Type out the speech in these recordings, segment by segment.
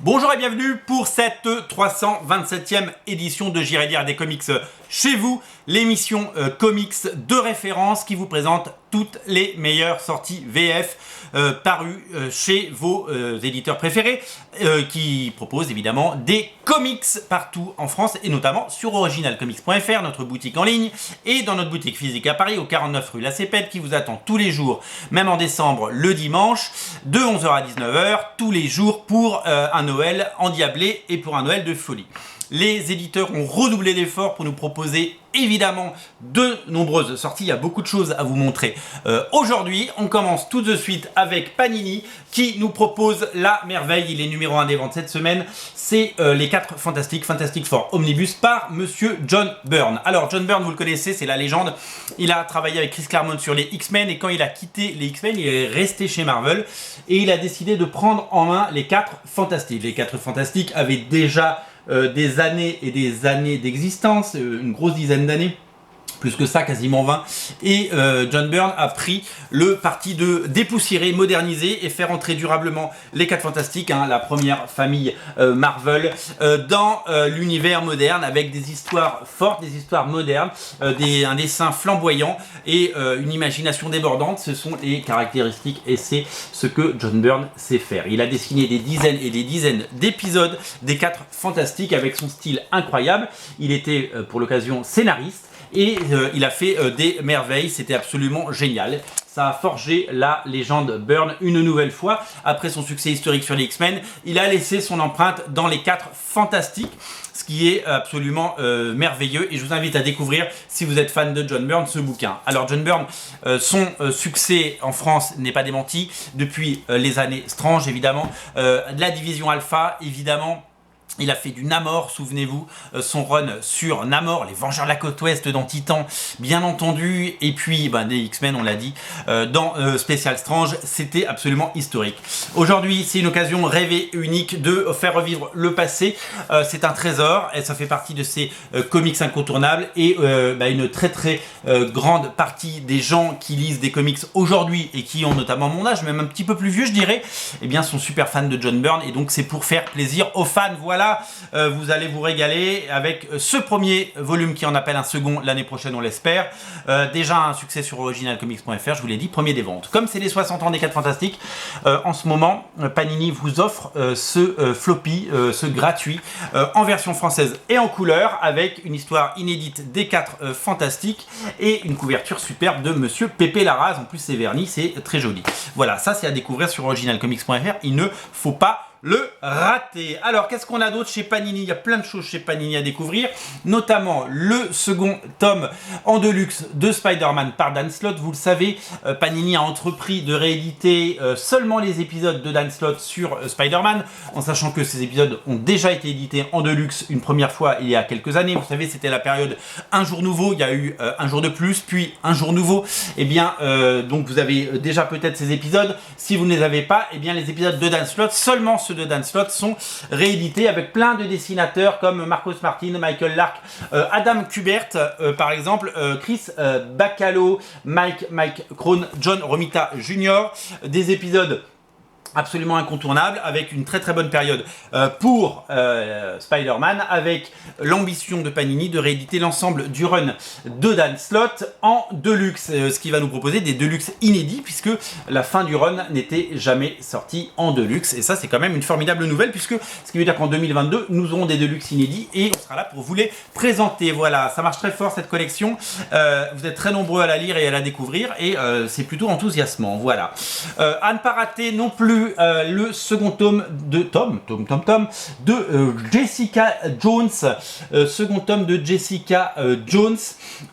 Bonjour et bienvenue pour cette 327e édition de J'irai lire des comics chez vous, l'émission comics de référence qui vous présente toutes les meilleures sorties VF parues chez vos éditeurs préférés, qui proposent évidemment des comics partout en France et notamment sur originalcomics.fr, notre boutique en ligne, et dans notre boutique physique à Paris au 49 rue La Cépède qui vous attend tous les jours, même en décembre le dimanche, de 11h à 19h, tous les jours pour un Noël endiablé et pour un Noël de folie. Les éditeurs ont redoublé d'efforts pour nous proposer évidemment de nombreuses sorties. Il y a beaucoup de choses à vous montrer. Aujourd'hui, on commence tout de suite avec Panini qui nous propose la merveille. Il est numéro 1 des ventes cette semaine. C'est les 4 Fantastic Four Omnibus par Monsieur John Byrne. Alors John Byrne, vous le connaissez, c'est la légende. Il a travaillé avec Chris Claremont sur les X-Men et quand il a quitté les X-Men, il est resté chez Marvel et il a décidé de prendre en main les 4 Fantastiques. Les 4 Fantastiques avaient déjà des années et des années d'existence, une grosse dizaine d'années, plus que ça, quasiment 20, et John Byrne a pris le parti de dépoussiérer, moderniser et faire entrer durablement les 4 Fantastiques, la première famille Marvel, dans l'univers moderne, avec des histoires fortes, des histoires modernes, un dessin flamboyant et une imagination débordante. Ce sont les caractéristiques et c'est ce que John Byrne sait faire. Il a dessiné des dizaines et des dizaines d'épisodes des 4 Fantastiques avec son style incroyable. Il était pour l'occasion scénariste. Et il a fait des merveilles, c'était absolument génial. Ça a forgé la légende Byrne une nouvelle fois. Après son succès historique sur les X-Men, il a laissé son empreinte dans les 4 Fantastiques, ce qui est absolument merveilleux. Et je vous invite à découvrir, si vous êtes fan de John Byrne, ce bouquin. Alors John Byrne, son succès en France n'est pas démenti depuis les années Strange, évidemment. De la division Alpha, évidemment. Il a fait du Namor, souvenez-vous, son run sur Namor, les Vengeurs de la Côte Ouest dans Titan, bien entendu, et puis des X-Men, on l'a dit, dans Special Strange, c'était absolument historique. Aujourd'hui, c'est une occasion rêvée et unique de faire revivre le passé. C'est un trésor, et ça fait partie de ces comics incontournables, et une très grande partie des gens qui lisent des comics aujourd'hui, et qui ont notamment mon âge, même un petit peu plus vieux, je dirais, eh bien, sont super fans de John Byrne, et donc c'est pour faire plaisir aux fans, voilà. Vous allez vous régaler avec ce premier volume qui en appelle un second l'année prochaine, on l'espère. Déjà un succès sur originalcomics.fr, je vous l'ai dit, premier des ventes. Comme c'est les 60 ans des 4 Fantastiques, en ce moment, Panini vous offre ce floppy, ce gratuit, en version française et en couleur, avec une histoire inédite des 4 Fantastiques et une couverture superbe de Monsieur Pépé Larraz. En plus, c'est verni, c'est très joli. Voilà, ça c'est à découvrir sur originalcomics.fr. Il ne faut pas le rater. Alors, qu'est-ce qu'on a d'autre chez Panini? Il y a plein de choses chez Panini à découvrir, notamment le second tome en deluxe de Spider-Man par Dan Slott. Vous le savez, Panini a entrepris de rééditer seulement les épisodes de Dan Slott sur Spider-Man, en sachant que ces épisodes ont déjà été édités en deluxe une première fois il y a quelques années. Vous savez, c'était la période Un jour nouveau, il y a eu un jour de plus, puis un jour nouveau. Eh bien, donc vous avez déjà peut-être ces épisodes. Si vous ne les avez pas, eh bien les épisodes de Dan Slott, seulement ceux de Dan Slott, sont réédités avec plein de dessinateurs comme Marcos Martin, Michael Lark, Adam Kubert, par exemple, Chris Bacalo, Mike Crone, John Romita Jr. Des épisodes absolument incontournable, avec une très bonne période pour Spider-Man, avec l'ambition de Panini de rééditer l'ensemble du run de Dan Slott en deluxe, ce qui va nous proposer des deluxe inédits, puisque la fin du run n'était jamais sortie en deluxe, et ça c'est quand même une formidable nouvelle, puisque ce qui veut dire qu'en 2022, nous aurons des deluxe inédits, et on sera là pour vous les présenter. Voilà, ça marche très fort cette collection, vous êtes très nombreux à la lire et à la découvrir, et c'est plutôt enthousiasmant, voilà. À ne pas rater non plus le second tome de Jessica Jones, second tome de Jessica Jones,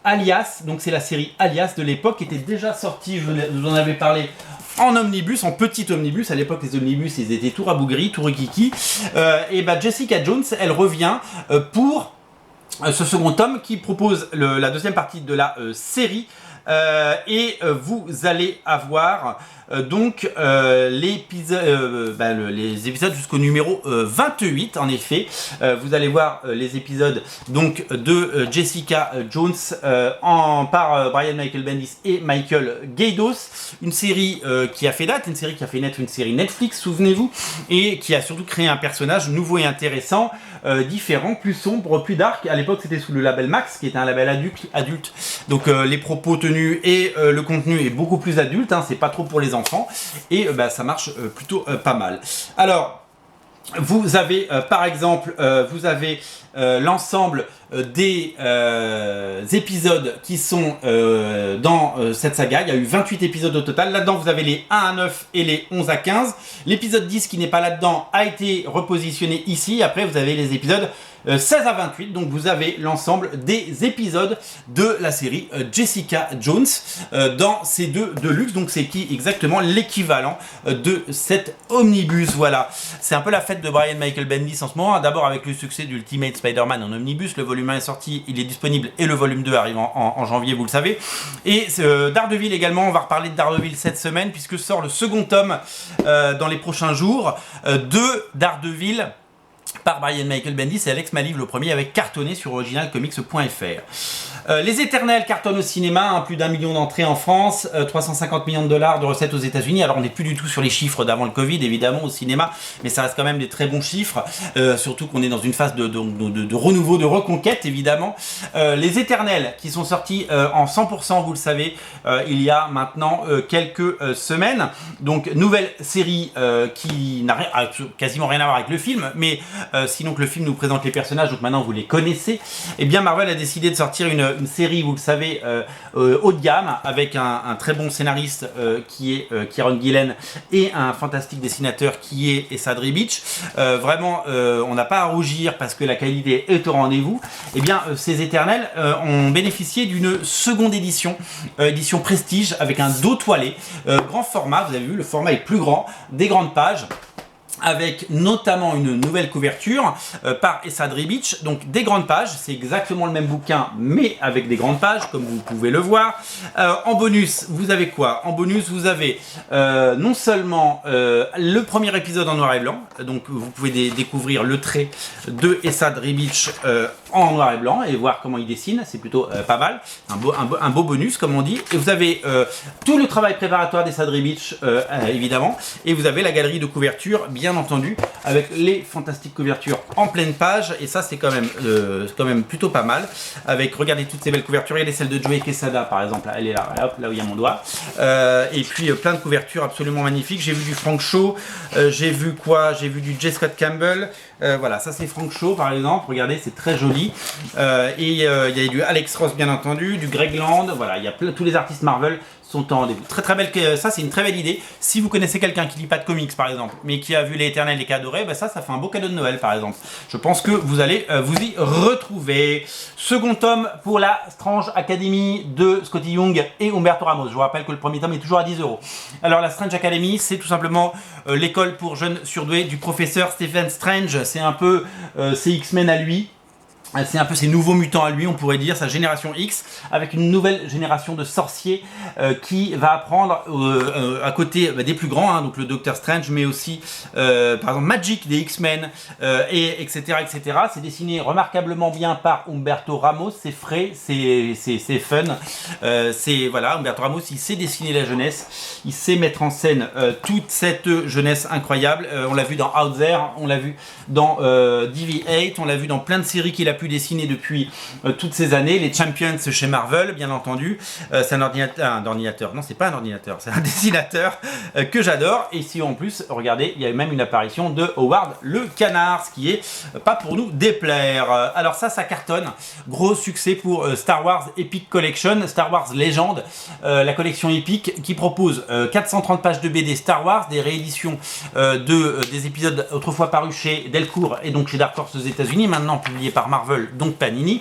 Alias, donc c'est la série Alias de l'époque, qui était déjà sortie, je vous en avais parlé, en omnibus, en petit omnibus. À l'époque, les omnibus, ils étaient tout rabougris, tout rikiki. Et Jessica Jones, elle revient pour ce second tome qui propose la deuxième partie de la série et vous allez avoir donc les épisodes jusqu'au numéro 28 en effet. Vous allez voir les épisodes donc de Jessica Jones par Brian Michael Bendis et Michael Gaydos, une série qui a fait date, une série qui a fait naître une série Netflix, souvenez-vous, et qui a surtout créé un personnage nouveau et intéressant, différent, plus sombre, plus dark. À l'époque c'était sous le label Max, qui était un label adulte. Donc les propos tenus et le contenu est beaucoup plus adulte, hein, c'est pas trop pour les enfants, et ça marche plutôt pas mal. Alors vous avez par exemple l'ensemble des épisodes qui sont dans cette saga. Il y a eu 28 épisodes au total. Là-dedans, vous avez les 1 à 9 et les 11 à 15. L'épisode 10 qui n'est pas là-dedans a été repositionné ici. Après, vous avez les épisodes 16 à 28. Donc, vous avez l'ensemble des épisodes de la série Jessica Jones dans ces deux Deluxe. Donc, c'est exactement l'équivalent de cet omnibus. Voilà. C'est un peu la fête de Brian Michael Bendis en ce moment. D'abord, avec le succès d'Ultimate Spider-Man en omnibus. Le volume 1 est sorti, il est disponible, et le volume 2 arrive en janvier, vous le savez. Et Daredevil également, on va reparler de Daredevil cette semaine, puisque sort le second tome dans les prochains jours de Daredevil par Brian Michael Bendis et Alex Maliv, le premier, avec cartonné sur originalcomics.fr. Les Éternels cartonnent au cinéma, hein, plus d'1 million d'entrées en France, 350 millions de dollars de recettes aux États-Unis. Alors on n'est plus du tout sur les chiffres d'avant le Covid, évidemment, au cinéma, mais ça reste quand même des très bons chiffres, surtout qu'on est dans une phase de renouveau, de reconquête, évidemment. Les Éternels, qui sont sortis en 100%, vous le savez, il y a maintenant quelques semaines. Donc nouvelle série qui n'a quasiment rien à voir avec le film, mais sinon que le film nous présente les personnages, donc maintenant vous les connaissez. Et bien Marvel a décidé de sortir une série, vous le savez, haut de gamme, avec un très bon scénariste qui est Kieron Gillen, et un fantastique dessinateur qui est Esad Ribic. Vraiment, on n'a pas à rougir parce que la qualité est au rendez-vous. Et bien ces Éternels ont bénéficié d'une seconde édition, édition prestige, avec un dos toilé, grand format. Vous avez vu, le format est plus grand, des grandes pages, avec notamment une nouvelle couverture par Esad Ribic, donc des grandes pages. C'est exactement le même bouquin, mais avec des grandes pages, comme vous pouvez le voir. En bonus, vous avez quoi? En bonus, vous avez non seulement le premier épisode en noir et blanc, donc vous pouvez découvrir le trait de Esad Ribic en noir et blanc et voir comment il dessine, c'est plutôt pas mal, un beau bonus comme on dit. Et vous avez tout le travail préparatoire d'Esad Ribic, évidemment, et vous avez la galerie de couverture, bien entendu, avec les fantastiques couvertures en pleine page, et ça c'est quand même plutôt pas mal, avec, regardez toutes ces belles couvertures. Regardez celle de Joey Quesada par exemple, elle est là, hop, là où il y a mon doigt, et puis plein de couvertures absolument magnifiques. J'ai vu du Frank Shaw, j'ai vu quoi, j'ai vu du J. Scott Campbell, voilà, ça c'est Frank Shaw par exemple, regardez, c'est très joli, et il y a du Alex Ross bien entendu, du Greg Land, voilà, il y a tous les artistes Marvel sont en rendez-vous. Très belle, ça c'est une très belle idée. Si vous connaissez quelqu'un qui lit pas de comics par exemple, mais qui a vu les Éternels et qui a adoré, ça fait un beau cadeau de Noël par exemple. Je pense que vous allez vous y retrouver. Second tome pour la Strange Academy de Scotty Young et Humberto Ramos. Je vous rappelle que le premier tome est toujours à 10 €. Alors la Strange Academy, c'est tout simplement l'école pour jeunes surdoués du professeur Stephen Strange. C'est un peu ses X-Men à lui. C'est un peu ses nouveaux mutants à lui, on pourrait dire, sa génération X, avec une nouvelle génération de sorciers qui va apprendre à côté des plus grands, hein, donc le Docteur Strange, mais aussi par exemple Magic des X-Men, et etc. etc. C'est dessiné remarquablement bien par Humberto Ramos, c'est frais, c'est fun, voilà, Humberto Ramos, il sait dessiner la jeunesse, il sait mettre en scène toute cette jeunesse incroyable. On l'a vu dans Out There, on l'a vu dans DV8, on l'a vu dans plein de séries qu'il a pu dessiner depuis toutes ces années. Les Champions chez Marvel, bien entendu. C'est un ordinateur, non, c'est pas un ordinateur, c'est un dessinateur que j'adore. Et si en plus, regardez, il y a même une apparition de Howard le Canard, ce qui est pas pour nous déplaire. Alors ça cartonne. Gros succès pour Star Wars Epic Collection, Star Wars Légende, la collection Epic qui propose 430 pages de BD Star Wars, des rééditions des épisodes autrefois parus chez Delcourt et donc chez Dark Horse aux États-Unis, maintenant publiés par Marvel Marvel, donc Panini,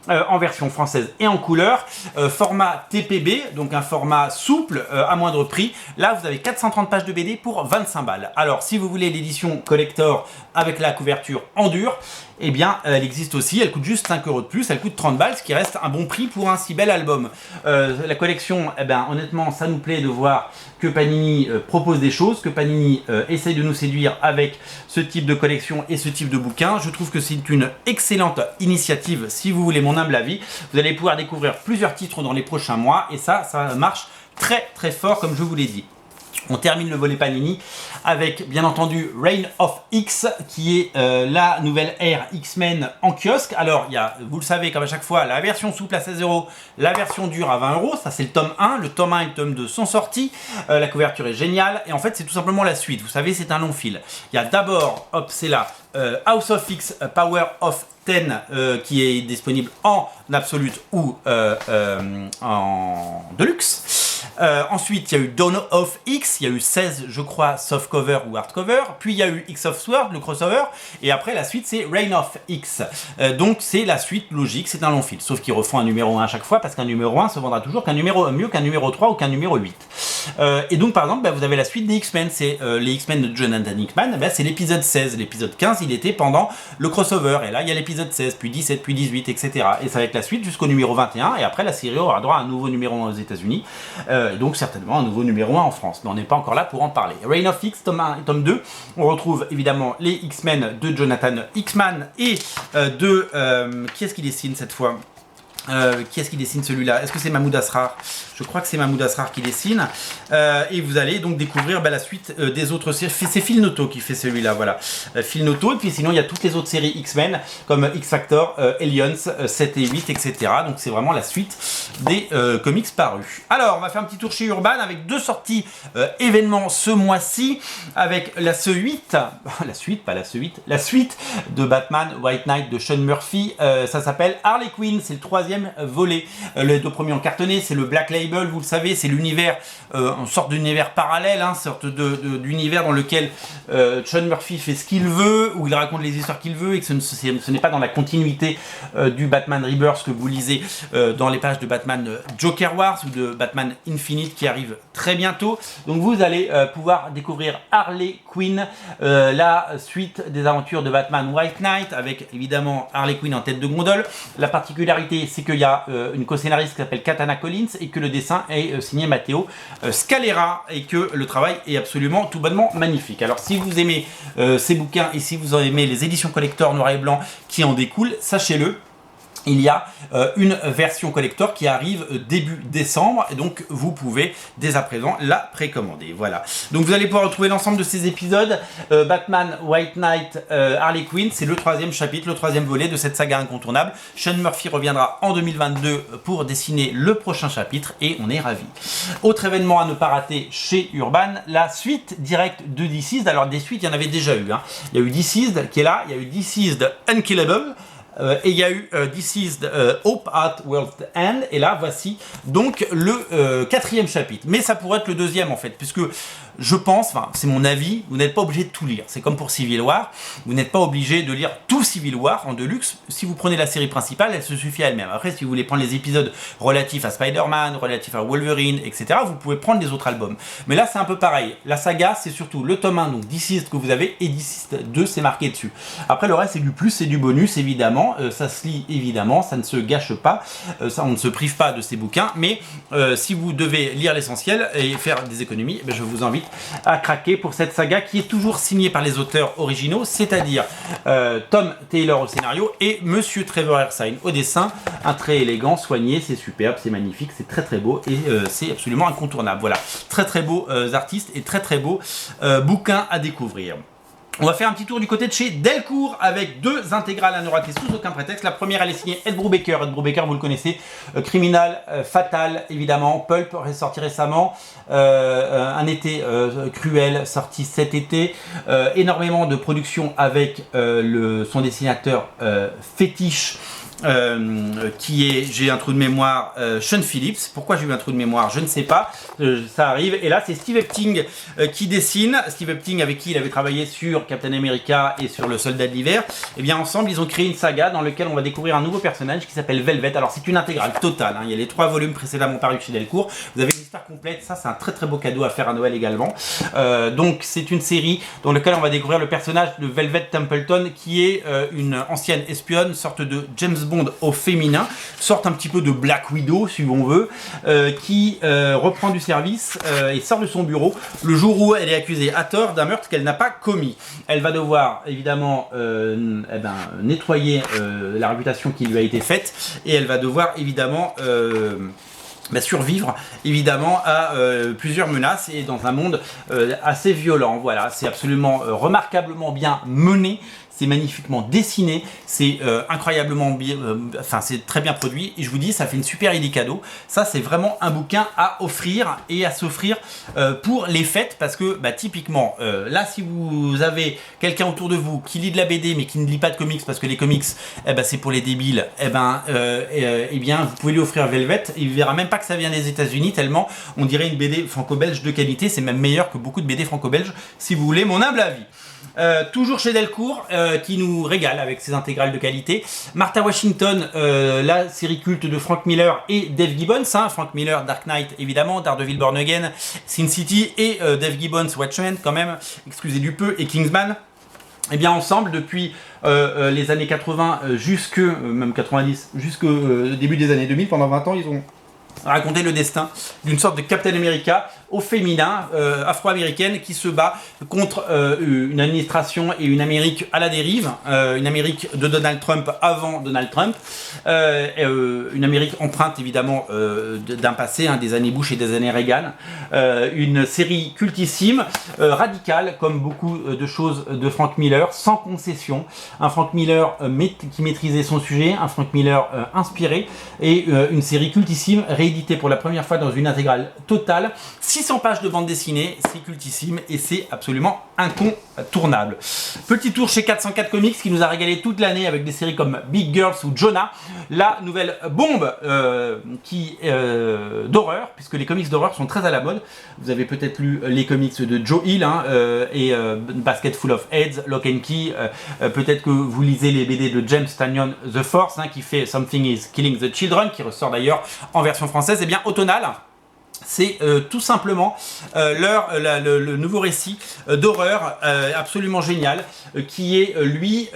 en version française et en couleur, format TPB, donc un format souple à moindre prix. Là, vous avez 430 pages de BD pour 25 balles. Alors, si vous voulez l'édition collector avec la couverture en dur, eh bien, elle existe aussi, elle coûte juste 5 € de plus, elle coûte 30 balles, ce qui reste un bon prix pour un si bel album. La collection, eh ben, honnêtement, ça nous plaît de voir que Panini propose des choses, que Panini essaye de nous séduire avec ce type de collection et ce type de bouquin. Je trouve que c'est une excellente initiative, si vous voulez mon humble avis. Vous allez pouvoir découvrir plusieurs titres dans les prochains mois, et ça marche très très fort, comme je vous l'ai dit. On termine le volet Panini avec bien entendu Reign of X, qui est la nouvelle ère X-Men en kiosque. Alors il y a, vous le savez comme à chaque fois, la version souple à 16 €, la version dure à 20 €, ça c'est le tome 1, le tome 1 et le tome 2 sont sortis, la couverture est géniale et en fait c'est tout simplement la suite, vous savez c'est un long fil. Il y a d'abord, hop c'est là, House of X Power of 10 qui est disponible en absolute ou en deluxe. Ensuite, il y a eu Dawn of X, il y a eu 16, je crois, softcover ou hardcover. Puis il y a eu X of Sword, le crossover. Et après, la suite, c'est Reign of X. Donc, c'est la suite logique, c'est un long fil. Sauf qu'ils refont un numéro 1 à chaque fois, parce qu'un numéro 1 se vendra toujours mieux qu'un numéro 3 ou qu'un numéro 8. Et donc, par exemple, vous avez la suite des X-Men. C'est les X-Men de Jonathan Hickman. C'est l'épisode 16. L'épisode 15, il était pendant le crossover. Et là, il y a l'épisode 16, puis 17, puis 18, etc. Et ça va être la suite jusqu'au numéro 21. Et après, la série aura droit à un nouveau numéro 1 aux États-Unis. Et donc certainement un nouveau numéro 1 en France, mais on n'est pas encore là pour en parler. Reign of X, tome 1 et tome 2, on retrouve évidemment les X-Men de Jonathan Hickman et qui est-ce qui dessine cette fois? Qui est-ce qui dessine celui-là? Est-ce que c'est Mahmoud Asrar? Je crois que c'est Mahmoud Asrar qui dessine. Et vous allez donc découvrir la suite des autres séries. C'est Phil Noto qui fait celui-là, voilà. Phil Noto, et puis sinon il y a toutes les autres séries X-Men, comme X-Factor, Aliens, 7 et 8, etc. Donc c'est vraiment la suite des comics parus. Alors, on va faire un petit tour chez Urban avec deux sorties événements ce mois-ci, avec la SE8, la suite de Batman White Knight de Sean Murphy. Ça s'appelle Harley Quinn, c'est le troisième volet. Les deux premiers ont cartonné, c'est le Black Label, vous le savez, c'est l'univers, une sorte d'univers parallèle, une sorte d'univers dans lequel Sean Murphy fait ce qu'il veut, où il raconte les histoires qu'il veut, et que ce n'est pas dans la continuité du Batman Rebirth que vous lisez dans les pages de Batman Joker Wars ou de Batman Infinite qui arrive très bientôt. Donc vous allez pouvoir découvrir Harley Quinn, la suite des aventures de Batman White Knight, avec évidemment Harley Quinn en tête de gondole. La particularité, c'est qu'il y a une co-scénariste qui s'appelle Katana Collins et que le dessin est signé Matteo Scalera et que le travail est absolument tout bonnement magnifique. Alors si vous aimez ces bouquins et si vous aimez les éditions collector noir et blanc qui en découlent, sachez-le, il y a une version collector qui arrive début décembre et donc vous pouvez dès à présent la précommander. Voilà. Donc vous allez pouvoir retrouver l'ensemble de ces épisodes. Batman White Knight, Harley Quinn, c'est le troisième chapitre, le troisième volet de cette saga incontournable. Sean Murphy reviendra en 2022 pour dessiner le prochain chapitre et on est ravis. Autre événement à ne pas rater chez Urban, la suite directe de DCeased. Alors des suites, il y en avait déjà eu. Il y a eu DCeased qui est là, il y a eu DCeased Unkillable. Et il y a eu DCeased Hope at World's End, et là voici donc le quatrième chapitre, mais ça pourrait être le deuxième en fait, puisque je pense, enfin c'est mon avis, vous n'êtes pas obligé de tout lire, c'est comme pour Civil War, vous n'êtes pas obligé de lire tout Civil War en deluxe. Si vous prenez la série principale, elle se suffit à elle-même. Après, si vous voulez prendre les épisodes relatifs à Spider-Man, relatifs à Wolverine, etc., vous pouvez prendre les autres albums. Mais là c'est un peu pareil, la saga c'est surtout le tome 1, donc DCeased que vous avez, et DCeased 2 c'est marqué dessus. Après le reste c'est du plus, c'est du bonus évidemment. Ça se lit évidemment, ça ne se gâche pas, ça, on ne se prive pas de ces bouquins, mais si vous devez lire l'essentiel et faire des économies, je vous invite à craquer pour cette saga qui est toujours signée par les auteurs originaux, c'est-à-dire Tom Taylor au scénario et Monsieur Trevor Hairsine au dessin. Un trait élégant, soigné, c'est superbe, c'est magnifique, c'est très très beau et c'est absolument incontournable. Voilà, très très beaux artistes et très très beaux bouquins à découvrir. On va faire un petit tour du côté de chez Delcourt avec deux intégrales à ne rater sous aucun prétexte. La première, elle est signée Ed Brubaker. Ed Brubaker, vous le connaissez, Criminal, Fatal, évidemment, Pulp, sorti récemment, Un été cruel, sorti cet été, énormément de production avec son dessinateur fétiche, qui est, j'ai un trou de mémoire, Sean Phillips. Pourquoi j'ai eu un trou de mémoire, je ne sais pas, ça arrive. Et là c'est Steve Epting qui dessine. Steve Epting avec qui il avait travaillé sur Captain America et sur le Soldat de l'hiver. Et bien ensemble ils ont créé une saga dans laquelle on va découvrir un nouveau personnage qui s'appelle Velvet. Alors c'est une intégrale totale, hein. Il y a les 3 volumes précédemment parus chez Delcourt. Vous avez l'histoire complète, ça c'est un très très beau cadeau à faire à Noël également. Donc c'est une série dans laquelle on va découvrir le personnage de Velvet Templeton qui est une ancienne espionne, sorte de James Bond au féminin, sorte un petit peu de Black Widow si on veut, qui reprend du service et sort de son bureau le jour où elle est accusée à tort d'un meurtre qu'elle n'a pas commis. Elle va devoir évidemment nettoyer la réputation qui lui a été faite et elle va devoir évidemment survivre évidemment à plusieurs menaces et dans un monde assez violent. Voilà, c'est absolument remarquablement bien mené. C'est magnifiquement dessiné, c'est incroyablement bien, c'est très bien produit et je vous dis ça fait une super idée cadeau. Ça c'est vraiment un bouquin à offrir et à s'offrir pour les fêtes parce que typiquement là si vous avez quelqu'un autour de vous qui lit de la BD mais qui ne lit pas de comics parce que les comics c'est pour les débiles, bien vous pouvez lui offrir Velvet et il verra même pas que ça vient des États-Unis tellement on dirait une BD franco-belge de qualité, c'est même meilleur que beaucoup de BD franco-belges si vous voulez mon humble avis. Toujours chez Delcourt qui nous régale avec ses intégrales de qualité. Martha Washington, la série culte de Frank Miller et Dave Gibbons, Frank Miller Dark Knight évidemment, Daredevil Born Again, Sin City et Dave Gibbons Watchmen quand même, excusez du peu, et Kingsman. Et bien ensemble depuis les années 80 même 90 jusqu'au début des années 2000, pendant 20 ans ils ont raconté le destin d'une sorte de Captain America au féminin, afro-américaine, qui se bat contre une administration et une Amérique à la dérive, une Amérique de Donald Trump avant Donald Trump, une Amérique empreinte évidemment d'un passé, des années Bush et des années Reagan, une série cultissime, radicale comme beaucoup de choses de Frank Miller, sans concession, un Frank Miller qui maîtrisait son sujet, un Frank Miller inspiré, et une série cultissime rééditée pour la première fois dans une intégrale totale, 600 pages de bande dessinée, c'est cultissime et c'est absolument incontournable. Petit tour chez 404 Comics qui nous a régalé toute l'année avec des séries comme Big Girls ou Jonah, la nouvelle bombe d'horreur, puisque les comics d'horreur sont très à la mode. Vous avez peut-être lu les comics de Joe Hill et Basket Full of Heads, Lock and Key, peut-être que vous lisez les BD de James Tynion The Force qui fait Something is Killing the Children, qui ressort d'ailleurs en version française. Et bien Automnal, c'est tout simplement le nouveau récit d'horreur absolument génial qui est lui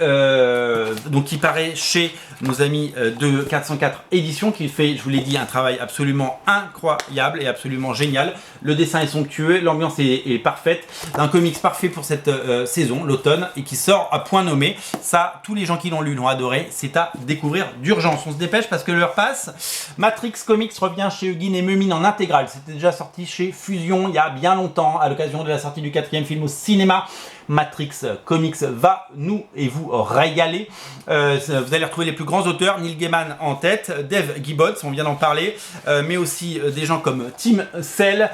donc qui paraît chez nos amis de 404 éditions, qui fait, je vous l'ai dit, un travail absolument incroyable et absolument génial. Le dessin est somptueux, l'ambiance est parfaite, un comics parfait pour cette saison, l'automne, et qui sort à point nommé. Ça, tous les gens qui l'ont lu l'ont adoré, c'est à découvrir d'urgence. On se dépêche parce que l'heure passe. Matrix Comics revient chez Huguin et Mumin en intégrale. C'était déjà sorti chez Fusion il y a bien longtemps, à l'occasion de la sortie du 4e film au cinéma. Matrix Comics va nous et vous régaler. Vous allez retrouver les plus grands auteurs, Neil Gaiman en tête, Dave Gibbons, on vient d'en parler, mais aussi des gens comme Tim Sale,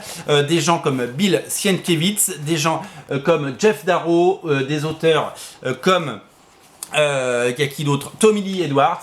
des gens comme Bill Sienkiewicz, des gens comme Jeff Darrow, des auteurs comme... il y a qui d'autre, Tommy Lee Edwards,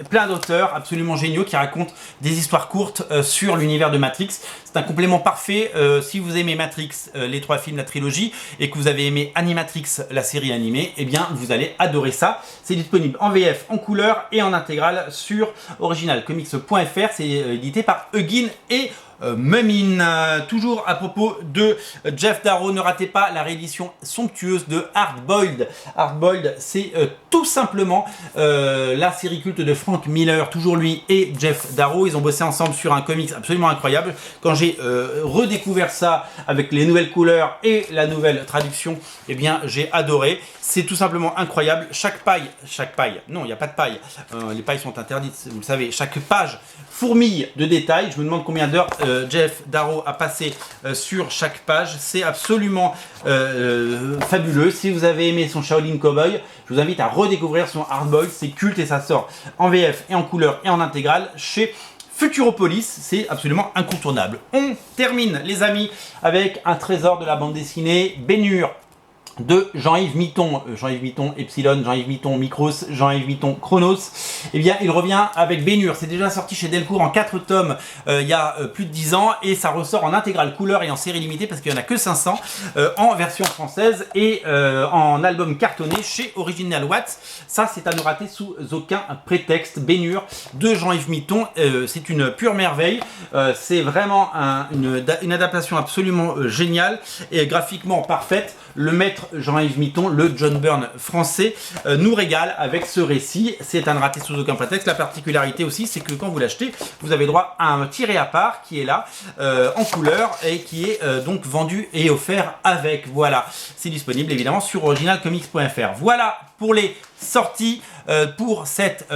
plein d'auteurs absolument géniaux qui racontent des histoires courtes sur l'univers de Matrix. C'est un complément parfait si vous aimez Matrix, les 3 films, la trilogie, et que vous avez aimé Animatrix, la série animée, eh bien vous allez adorer ça. C'est disponible en VF, en couleur et en intégrale sur originalcomics.fr. C'est édité par Huguin et Mumin. Toujours à propos de Jeff Darrow, ne ratez pas la réédition somptueuse de Hardboiled. Hardboiled, c'est tout simplement la série culte de Frank Miller, toujours lui et Jeff Darrow. Ils ont bossé ensemble sur un comics absolument incroyable. Quand j'ai redécouvert ça avec les nouvelles couleurs et la nouvelle traduction, eh bien j'ai adoré. C'est tout simplement incroyable. Chaque paille, non, il n'y a pas de paille. Les pailles sont interdites, vous le savez. Chaque page fourmille de détails. Je me demande combien d'heures Jeff Darrow a passé sur chaque page. C'est absolument fabuleux. Si vous avez aimé son Shaolin Cowboy, je vous invite à redécouvrir son Hardboiled. C'est culte et ça sort en VF et en couleur et en intégrale chez Futuropolis. C'est absolument incontournable. On termine, les amis, avec un trésor de la bande dessinée, Ben-Hur. de Jean-Yves Mitton, Epsilon, Jean-Yves Mitton Micros, Jean-Yves Mitton Chronos. Eh bien, il revient avec Bénur. C'est déjà sorti chez Delcourt en 4 tomes il y a plus de 10 ans et ça ressort en intégrale couleur et en série limitée parce qu'il n'y en a que 500 en version française et en album cartonné chez Original Watts. Ça, c'est à ne rater sous aucun prétexte. Bénur de Jean-Yves Mitton, c'est une pure merveille. C'est vraiment une adaptation absolument géniale et graphiquement parfaite. Le maître Jean-Yves Mitton, le John Byrne français, nous régale avec ce récit. C'est à ne rater sous aucun prétexte. La particularité aussi, c'est que quand vous l'achetez, vous avez droit à un tiré à part qui est là, en couleur, et qui est donc vendu et offert avec. Voilà, c'est disponible évidemment sur originalcomics.fr. Voilà pour les sorties pour cette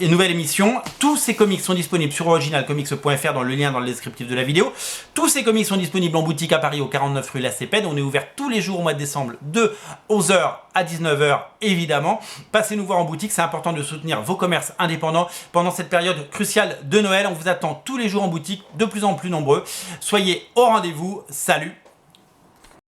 nouvelle émission. Tous ces comics sont disponibles sur originalcomics.fr dans le lien dans le descriptif de la vidéo. Tous ces comics sont disponibles en boutique à Paris au 49 rue La Cépède. On est ouvert tous les jours au mois de décembre de 11h à 19h évidemment. Passez nous voir en boutique, c'est important de soutenir vos commerces indépendants pendant cette période cruciale de Noël. On vous attend tous les jours en boutique, de plus en plus nombreux. Soyez au rendez-vous. Salut!